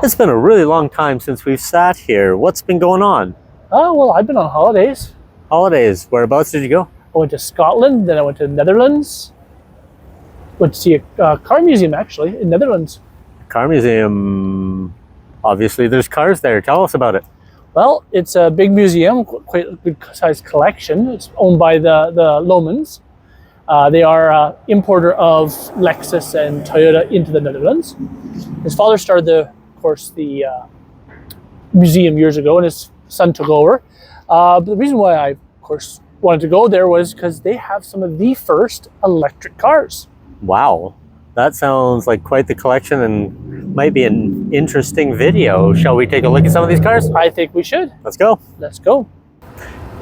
It's been a really long time since we've sat here. What's been going on? Oh, well, I've been on holidays. Holidays. Whereabouts did you go? I went to Scotland, then I went to the Netherlands. Went to see a car museum, actually, in Netherlands. Car museum. Obviously, there's cars there. Tell us about it. Well, it's a big museum, quite a good sized collection. It's owned by the Louwmans. They are an importer of Lexus and Toyota into the Netherlands. His father started the museum years ago, and his son took over. But the reason why I, of course, wanted to go there was because they have some of the first electric cars. Wow, that sounds like quite the collection and might be an interesting video. Shall we take a look at some of these cars? I think we should. Let's go. Let's go.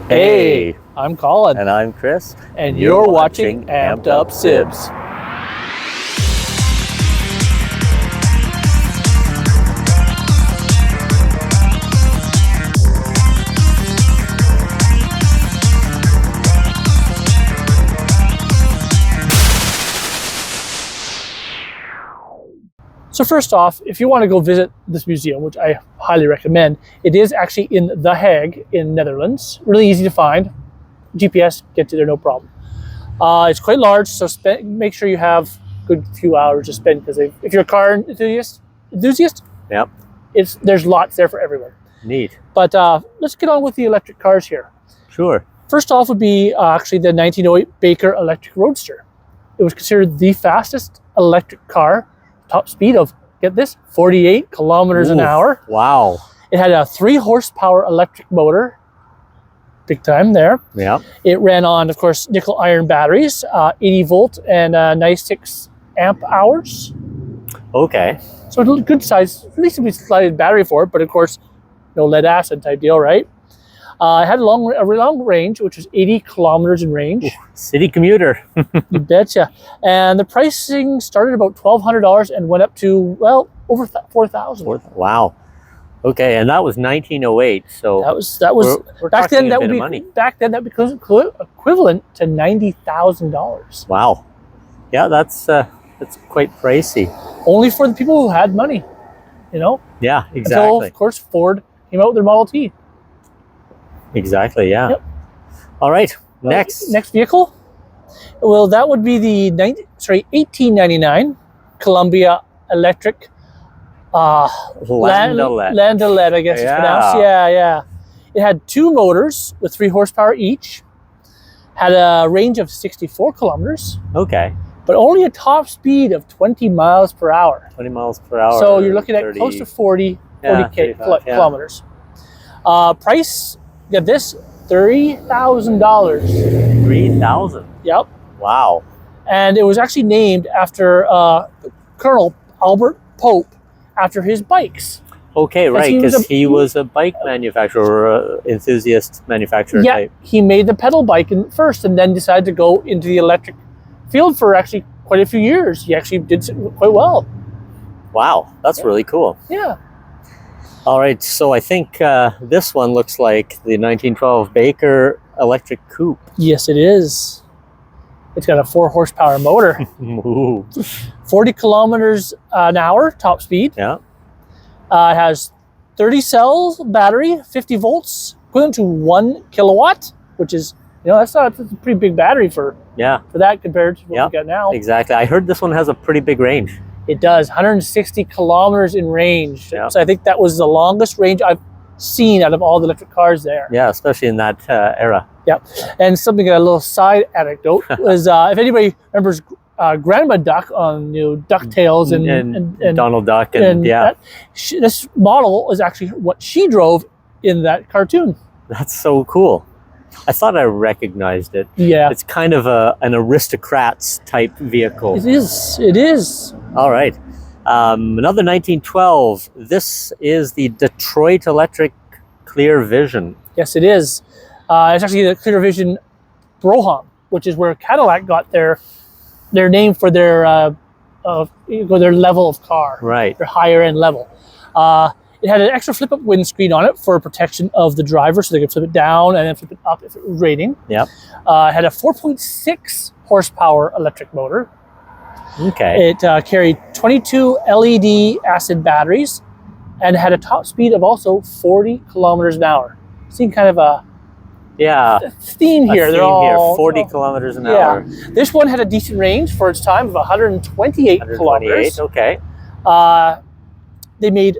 Hey, I'm Colin. and I'm Chris. And you're watching Amped Up Sibs. So first off, if you want to go visit this museum, which I highly recommend, it is actually in The Hague in Netherlands. Really easy to find. GPS gets you there no problem. It's quite large, so make sure you have a good few hours to spend, because if you're a car enthusiast, Yep. There's lots there for everyone. Neat. But let's get on with the electric cars here. Sure. First off would be actually the 1908 Baker Electric Roadster. It was considered the fastest electric car. Top speed of, get this, 48 kilometers an hour. Wow. It had a 3 horsepower electric motor. Big time there. Yeah. It ran on, of course, nickel iron batteries, 80 volt and 96 amp hours. Okay. So a good size, reasonably sized battery for it, but of course, no lead acid type deal, right? It had a long range, which was 80 kilometers in range. Ooh, city commuter. You betcha. And the pricing started about $1,200 and went up to, well, over $4,000. Wow. Okay, and that was 1908. So that was we're back then. That would be money. Back then that becomes equivalent to $90,000. Wow. Yeah, that's quite pricey. Only for the people who had money, you know. Yeah, exactly. Until, of course, Ford came out with their Model T. Exactly. Yeah. Yep. All right. Next vehicle. Well, that would be the 1899 Columbia Electric Landaulet, I guess it's pronounced. Yeah. It had 2 motors with 3 horsepower each. Had a range of 64 kilometers. Okay. But only a top speed of 20 miles per hour. 20 miles per hour. So you're looking at close to 40 kilometers. Price, get this, $30,000. 3,000. Yep. Wow. And it was actually named after Colonel Albert Pope, after his bikes. Okay, right, because he was a bike manufacturer, enthusiast manufacturer type. He made the pedal bike first and then decided to go into the electric field for actually quite a few years. He actually did quite well. Wow, that's really cool. Yeah. All right, so I think this one looks like the 1912 Baker Electric Coupe. Yes, it is. It's got a 4 horsepower motor. Ooh. 40 kilometers an hour, top speed. Yeah. It has 30 cell battery, 50 volts, equivalent to 1 kilowatt, which is, that's a pretty big battery for that compared to what we got now. Exactly. I heard this one has a pretty big range. It does, 160 kilometers in range. Yeah. So I think that was the longest range I've seen out of all the electric cars there. Yeah, especially in that era. Yep. And something, a little side anecdote was, if anybody remembers Grandma Duck on DuckTales and Donald Duck and this model was actually what she drove in that cartoon. That's so cool. I thought I recognized it. Yeah. It's kind of an aristocrats type vehicle. It is. All right. Another 1912. This is the Detroit Electric Clear Vision. Yes, it is. It's actually the Clear Vision Brougham, which is where Cadillac got their name for their level of car. Right. Their higher end level. It had an extra flip-up windscreen on it for protection of the driver, so they could flip it down and then flip it up if it was raining. Yep. It had a 4.6 horsepower electric motor. Okay. It carried 22 LED acid batteries and had a top speed of also 40 kilometers an hour. Seeing kind of a theme here. They're all 40 kilometers an hour. This one had a decent range for its time of 128 kilometers. Okay. They made,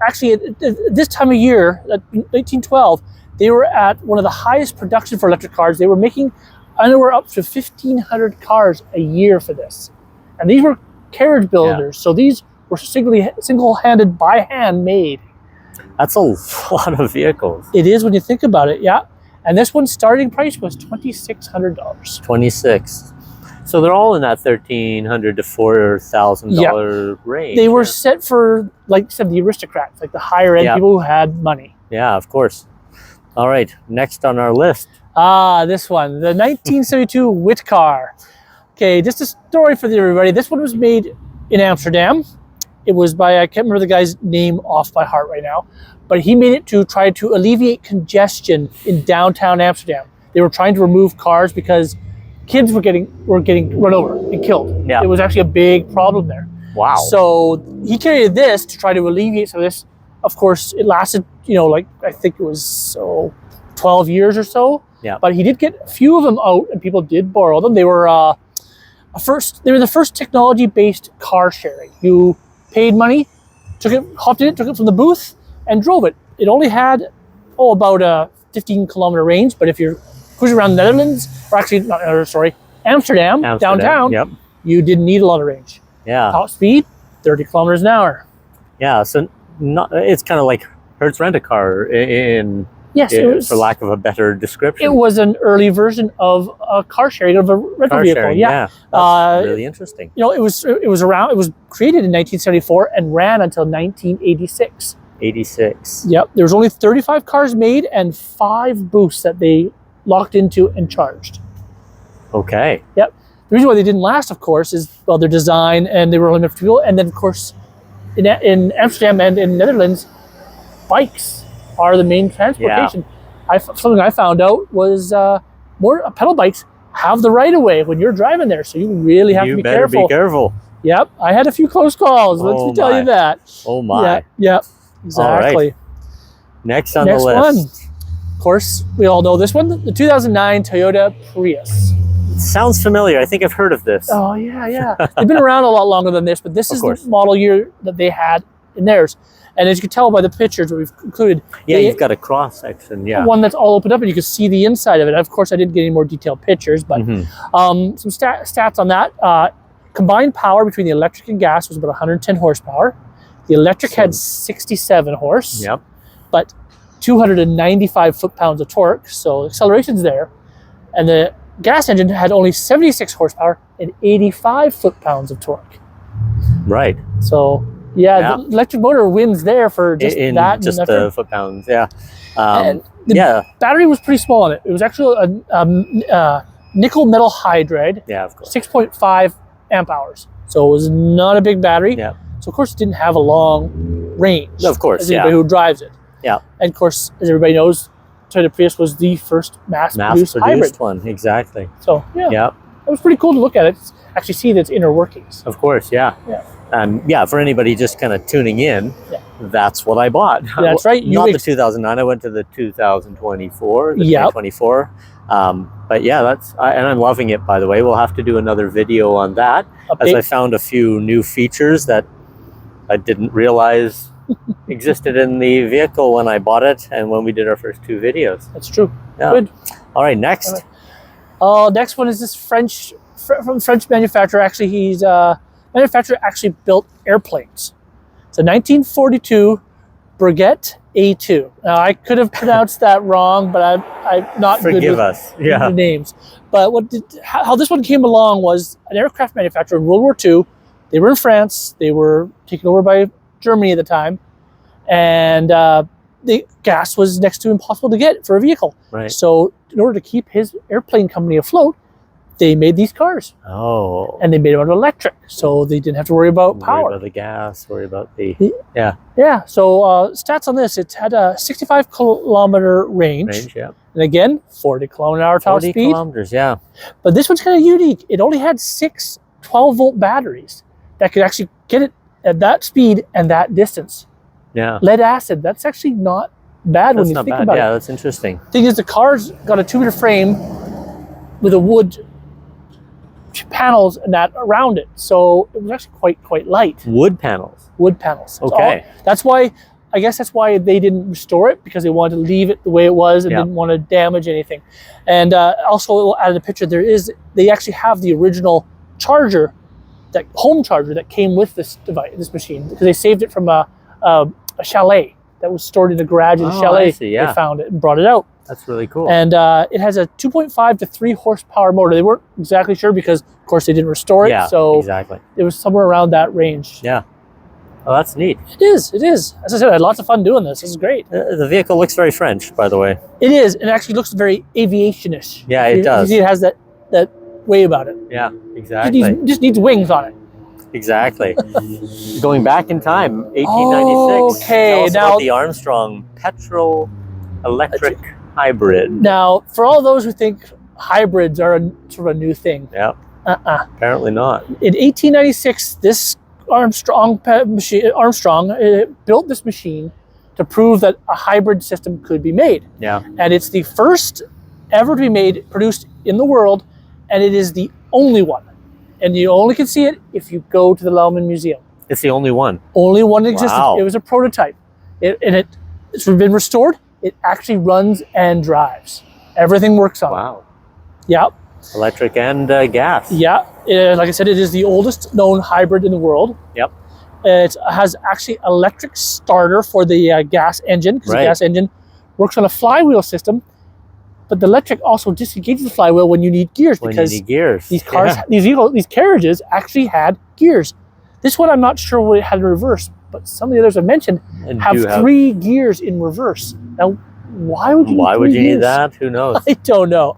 actually, at this time of year, 1912, they were at one of the highest production for electric cars. They were making anywhere up to 1,500 cars a year for this. And these were carriage builders, so these were single-handed by hand made. That's a lot of vehicles. It is when you think about it, yeah. And this one's starting price was $2,600. 26. So they're all in that $1,300 to $4,000 range. They were set for, like I said, the aristocrats, like the higher end people who had money. Yeah, of course. All right, next on our list. This one, the 1972 Wit car. Okay, just a story for everybody. This one was made in Amsterdam. It was by, I can't remember the guy's name off by heart right now, but he made it to try to alleviate congestion in downtown Amsterdam. They were trying to remove cars because kids were getting run over and killed. Yeah. It was actually a big problem there. Wow. So he carried this to try to alleviate some of this. Of course, it lasted, like I think it was 12 years or so. Yeah. But he did get a few of them out, and people did borrow them. They were the first technology-based car sharing. You paid money, hopped in it, took it from the booth, and drove it. It only had about a 15-kilometer range. But if you're cruising around the Netherlands, or actually Amsterdam downtown, you didn't need a lot of range. Yeah. Top speed, 30 kilometers an hour. Yeah. So it's kind of like Hertz Rent-A-Car in. Yes, it was, for lack of a better description. It was an early version of a car sharing, of a rental vehicle. Sharing, yeah. That's really interesting. It was created in 1974 and ran until 1986. 86. Yep. There was only 35 cars made and 5 booths that they locked into and charged. Okay. Yep. The reason why they didn't last, of course, is their design, and they were only meant for fuel. And then, of course, in Amsterdam and in Netherlands, bikes are the main transportation. Yeah. Something I found out was more pedal bikes have the right of way when you're driving there, so you really have to be careful. You better be careful. Yep, I had a few close calls. Let me tell you that. Oh my. Yep, exactly. All right. Next on the list. One. Of course, we all know this one, the 2009 Toyota Prius. It sounds familiar. I think I've heard of this. Oh yeah. They've been around a lot longer than this, but this is the model year that they had in theirs. And as you can tell by the pictures that we've included, you've got a cross section, one that's all opened up, and you can see the inside of it. Of course, I didn't get any more detailed pictures, but some stats on that. Combined power between the electric and gas was about 110 horsepower. The electric had 67 horse, but 295 foot-pounds of torque, so acceleration's there. And the gas engine had only 76 horsepower and 85 foot-pounds of torque. Right. So... Yeah, the electric motor wins there for just that. Just the foot-pounds, and the battery was pretty small on it. It was actually a nickel metal hydride. Yeah, of course. 6.5 amp hours. So it was not a big battery. Yeah. So of course it didn't have a long range. Of course, as anybody who drives it. Yeah. And of course, as everybody knows, Toyota Prius was the first mass-produced hybrid one. Exactly. So it was pretty cool to look at it. Actually see its inner workings. Of course, yeah. For anybody just kind of tuning in, that's what I bought. That's right. Not the 2009. I went to the 2024, the 2024. But that's and I'm loving it. By the way, we'll have to do another video on that, as I found a few new features that I didn't realize existed in the vehicle when I bought it and when we did our first 2 videos. That's true. Yeah. Good. All right, next. Next one is this French manufacturer. Actually, he's manufacturer actually built airplanes. It's a 1942 Breguet A2. Now, I could have pronounced that wrong, but I'm not good with the names. But how this one came along was an aircraft manufacturer in World War II. They were in France. They were taken over by Germany at the time. And the gas was next to impossible to get for a vehicle. Right. So in order to keep his airplane company afloat, they made these cars. Oh. And they made them out of electric, so they didn't have to worry about power. Worry about the gas, worry about the... Yeah, so stats on this, it's had a 65-kilometer range. And again, 40-kilometer-hour top speed. 40 kilometers, yeah. But this one's kind of unique. It only had 6 12-volt batteries that could actually get it at that speed and that distance. Yeah. Lead acid. That's actually not bad when you think about it. Yeah, that's interesting. Thing is, the car's got a 2-meter frame with a wood panels and that around it, so it was actually quite light. Wood panels. Wood panels. Okay. That's why. I guess that's why they didn't restore it, because they wanted to leave it the way it was and didn't want to damage anything. And also, added a picture. They actually have the original charger, that home charger that came with this device, this machine, because they saved it from a chalet that was stored in the garage in the chalet. I see, yeah. They found it and brought it out. That's really cool. And it has a 2.5 to 3 horsepower motor. They weren't exactly sure because, of course, they didn't restore it. Yeah, so exactly. It was somewhere around that range. Yeah. Oh, that's neat. It is. As I said, I had lots of fun doing this. This is great. The vehicle looks very French, by the way. It is. It actually looks very aviation-ish. Yeah, it does. You see, it has that way about it. Yeah, exactly. It just needs wings on it. Exactly. Going back in time, 1896. Okay, Tell us now about the Armstrong petrol-electric hybrid. Now, for all those who think hybrids are sort of a new thing, Apparently not. In 1896, this Armstrong built this machine to prove that a hybrid system could be made. Yeah. And it's the first ever to be produced in the world, and it is the only one. And you only can see it if you go to the Louwman Museum. It's the only one. Only one existed. Wow. It was a prototype. It's been restored. It actually runs and drives. Everything works on it. Wow. Yeah. Electric and gas. Yeah. Like I said, it is the oldest known hybrid in the world. Yep. It has actually electric starter for the gas engine, because the gas engine works on a flywheel system. But the electric also disengages the flywheel when you need gears, because these cars, these carriages actually had gears. This one, I'm not sure what it had in reverse, but some of the others I mentioned have 3 gears in reverse. Now, why would you need that? Who knows? I don't know.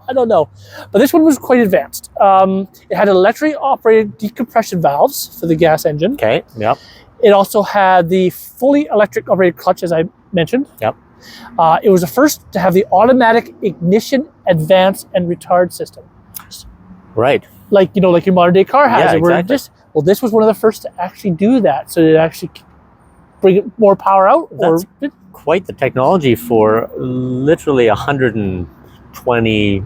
But this one was quite advanced. It had electrically operated decompression valves for the gas engine. Okay. Yep. It also had the fully electric operated clutch, as I mentioned. Yep. It was the first to have the automatic ignition, advance, and retard system. Right. Like your modern day car has it. Exactly. This was one of the first to actually do that. So it actually bring more power out. That's quite the technology for literally 120,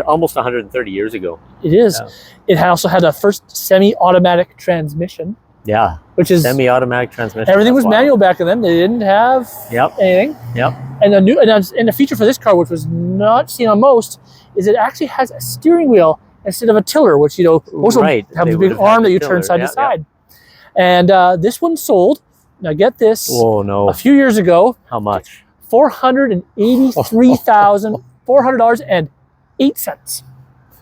almost 130 years ago. It is. Yeah. It also had a first semi-automatic transmission. Yeah. Which is semi-automatic transmission. Everything was manual back then. They didn't have anything. Yep. And a feature for this car, which was not seen on most, is it actually has a steering wheel instead of a tiller, which most of them have a big arm that you turn side to side. And this one sold. Now get this. Oh no! A few years ago. How much? $483,400.08.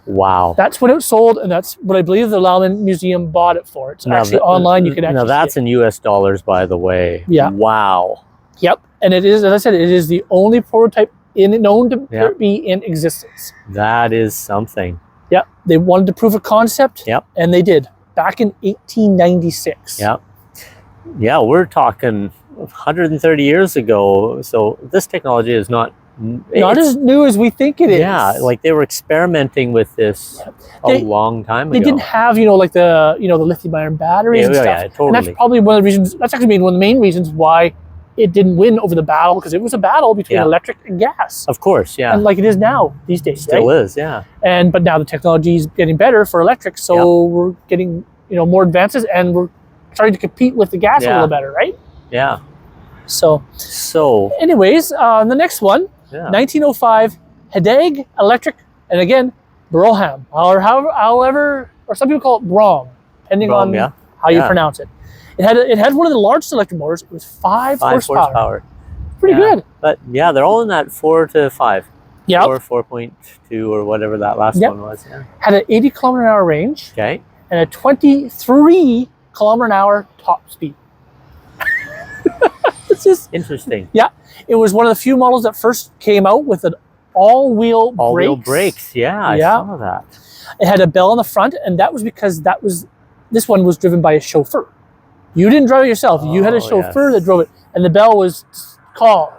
Wow. That's when it was sold, and that's what I believe the Louwman Museum bought it for. It's actually online. You can actually. Now that's in US dollars, by the way. Yeah. Wow. Yep. And it is, as I said, it is the only prototype known to be in existence. That is something. Yep. They wanted to prove a concept. Yep. And they did back in 1896. Yep. Yeah, we're talking 130 years ago. So this technology is not as new as we think it is. Yeah, like they were experimenting with this a long time ago. They didn't have, like the lithium-ion batteries and stuff. Yeah, totally. And that's probably one of the reasons. That's actually one of the main reasons why it didn't win over the battle, because it was a battle between electric and gas. Of course, yeah. And like it is now these days. Still is, yeah. But now the technology is getting better for electric, so we're getting more advances, and we're starting to compete with the gas a little better, right? Yeah. So anyways, the next one, 1905 Hedag Electric, and again, Brougham, or some people call it Brougham, depending on how you pronounce it. It had one of the largest electric motors. It was 5 horsepower. Pretty good. But yeah, they're all in that 4 to 5. Yeah. Or 4.2 or whatever that last one was. Yeah. Had an 80 kilometer an hour range. Okay. And a 23 kilometer an hour top speed. It's just interesting. Yeah. It was one of the few models that first came out with an all-wheel brakes. Yeah, I saw that. It had a bell on the front, and that was because this one was driven by a chauffeur. You didn't drive it yourself. You had a chauffeur that drove it, and the bell was called.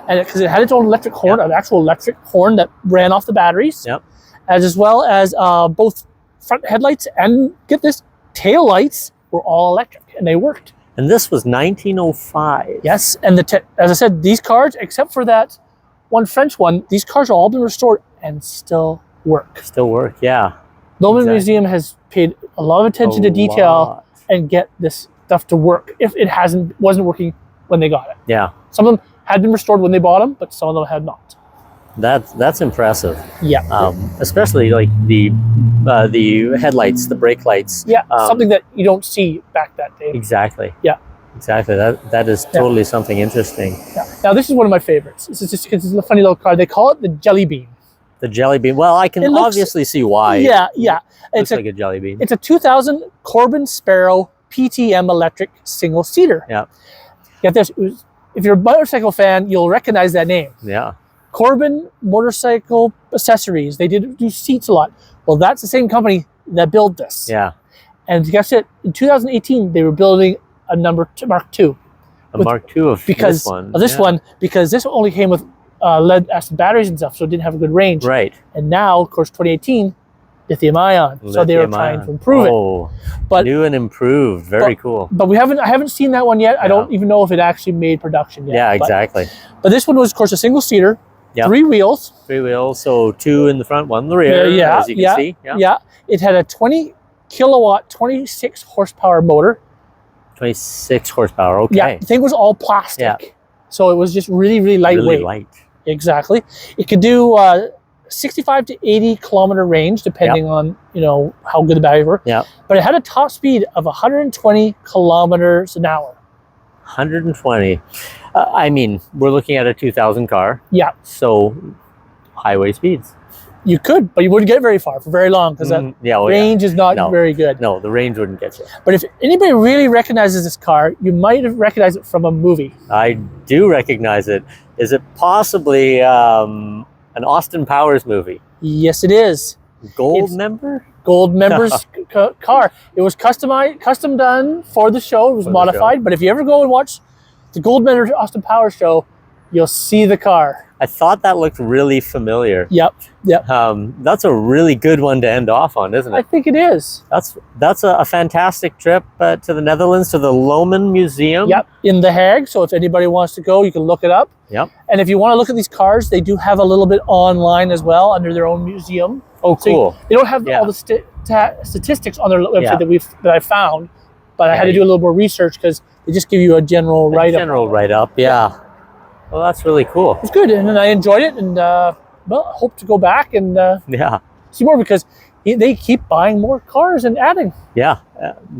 And because it had its own electric horn, an actual electric horn that ran off the batteries, as well as both front headlights and, get this, tail lights were all electric, and they worked. And this was 1905. Yes, and as I said, these cars, except for that one French one, these cars have all been restored and still work. Still work, yeah. Louwman Museum has paid a lot of attention to detail and get this stuff to work if it wasn't working when they got it. Yeah. Some of them had been restored when they bought them, but some of them had not. That's impressive. Yeah. Especially like the headlights, the brake lights. Yeah, something that you don't see back that day. Exactly. Yeah. Exactly. That is totally something interesting. Yeah. Now this is one of my favorites. This is just because it's a funny little car. They call it the Jelly Bean. The Jelly Bean. Well, I can obviously see why. Yeah, yeah. It's like a Jelly Bean. It's a 2000 Corbin Sparrow PTM electric single seater. Yeah. Get this. If you're a motorcycle fan, you'll recognize that name. Yeah. Corbin Motorcycle Accessories. They did do seats a lot. Well, that's the same company that built this. Yeah. And guess it. In 2018, they were building a Mark II. Mark II of this one. Because this only came with lead acid batteries and stuff, so it didn't have a good range. Right. And now, of course, 2018, lithium ion. So they were trying to improve it. But new and improved. Very cool. But I haven't seen that one yet. I don't even know if it actually made production yet. Yeah, exactly. But this one was, of course, a single seater. Yep. 3 wheels. 3 wheels, so 2 in the front, 1 in the rear, as you can see. Yeah. It had a 20 kilowatt, 26 horsepower motor. 26 horsepower, okay. Yeah, the thing was all plastic. Yeah. So it was just really, really lightweight. Really light. Exactly. It could do 65 to 80 kilometer range, depending on, how good the batteries were. Yeah. But it had a top speed of 120 kilometers an hour. 120. I mean, we're looking at a 2000 car. Yeah. So highway speeds. You could, but you wouldn't get very far for very long because that range is not very good. No, the range wouldn't get you. But if anybody really recognizes this car, you might have recognized it from a movie. I do recognize it. Is it possibly an Austin Powers movie? Yes, it is. Gold Member car. It was custom done for the show. It was modified. But if you ever go and watch the Gold Member Austin Powers show, you'll see the car. I thought that looked really familiar. Yep. That's a really good one to end off on, isn't it? I think it is. That's a fantastic trip to the Netherlands, to the Louwman Museum. Yep, in The Hague. So if anybody wants to go, you can look it up. Yep. And if you want to look at these cars, they do have a little bit online as well under their own museum. Oh, cool. They don't have all the statistics on their website that I found, but I had to do a little more research because they just give you a general write-up. General write-up, yeah. Well, that's really cool. It's good, and I enjoyed it, and hope to go back and see more because they keep buying more cars and adding. Yeah,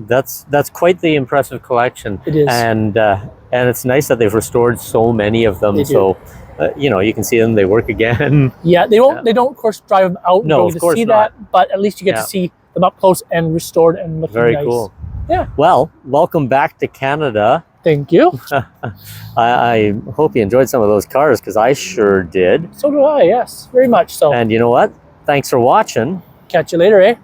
that's quite the impressive collection. It is, and it's nice that they've restored so many of them. So you can see them; they work again. Yeah, they won't. They don't, of course, drive them out. No, of course see not. That, but at least you get to see them up close and restored and looking nice. Very cool. Yeah. Well, welcome back to Canada. Thank you. I hope you enjoyed some of those cars because I sure did. So do I, yes. Very much so. And you know what? Thanks for watching. Catch you later, eh?